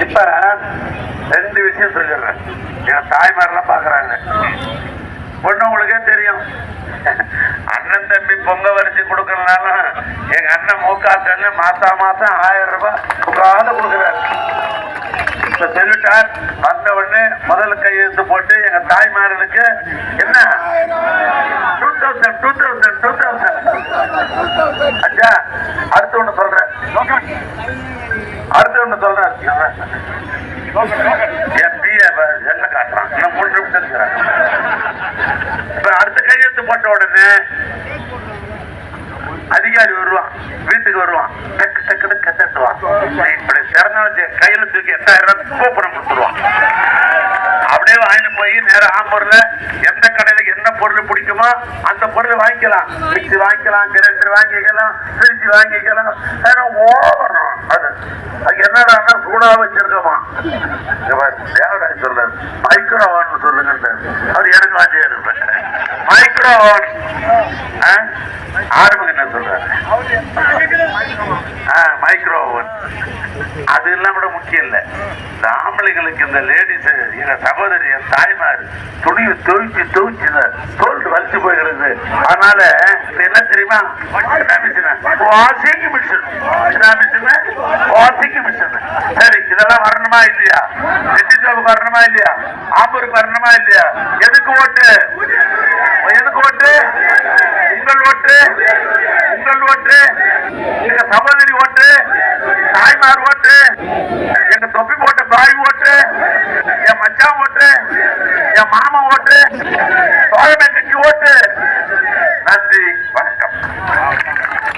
இப்ப ரெண்டு விஷயம் சொல்லிடுறேன். என் தாய்மாரெல்லாம் பாக்குறாங்க. பொண்ணு உங்களுக்கே தெரியும், அண்ணன் தம்பி பொங்க வரிசை கொடுக்கறதுனாலும் எங்க அண்ணன் மூக்காத்தன்னு மாசம் 1000 ரூபாய் உட்காந்து கொடுக்குறாரு. இப்ப சொல்லிட்டார், வந்த உடனே முதல்ல கையெழுத்து போட்டு எங்க தாய்மார்களுக்கு என்ன 2000 அச்சா. அடுத்து ஒண்ணு சொல்றேன், என் பிஏ செல்ல காட்டுறான். இன்னும் 3 நிமிஷம் இருக்கிறான். இப்ப அடுத்த கையெழுத்து போட்ட உடனே அதிகாரி வருவான், வீட்டுக்கு வருவான், டக்கு டக்குன்னு கத்துவான். இப்படி திறந்த வச்சு கையில தூக்கி 8000 கூப்பனம் கொடுத்துருவான். அப்படியே வாங்கிட்டு போய் நேரம் ஆம்பூர்ல எந்த கடையில என்ன பொருள் பிடிக்குமோ அந்த பொருள் வாங்கிக்கலாம். மிக்சி வாங்கிக்கலாம், கிரைண்டர் வாங்கிக்கலாம், ஃப்ரிட்ஜ் வாங்கிக்கலாம். ஓவரும் அது என்னடா சூடா வச்சிருக்கோமா தேவராஜ் சொல்றாரு, மைக்ரோ ஓவன் சொல்லுங்க. அது எனக்கு வாங்கியா இருப்பேன். மைக்ரோ ஓவன் ஆரம்பம் என்ன சொல்றாரு, மைக்ரோ ஓவன். அது எல்லாம் கூட முக்கியம் இல்ல. இந்த ஆம்பளைங்களுக்கு, இந்த லேடிஸ், எங்க சகோதரி, என் தாய்மார் துணியை துவைச்சு தோல் வலிச்சு போயிடுறது. அதனால என்ன தெரியுமா, வாஷிங் மிஷின். Washing machine. சரி, இதெல்லாம் வரணுமா இல்லையா? நெட்டி சோப்புக்கு வரணுமா இல்லையா? ஆம்பூருக்கு வரணுமா இல்லையா? எதுக்கு ஓட்டு? உங்கள் ஓட்டு, எங்க சகோதரி ஓட்டு, தாய்மார் ஓட்டு, எங்க தொப்பி போட்ட பாய் ஓட்டு, என் மச்சான் ஓட்டு, என் மாமா ஓட்டு,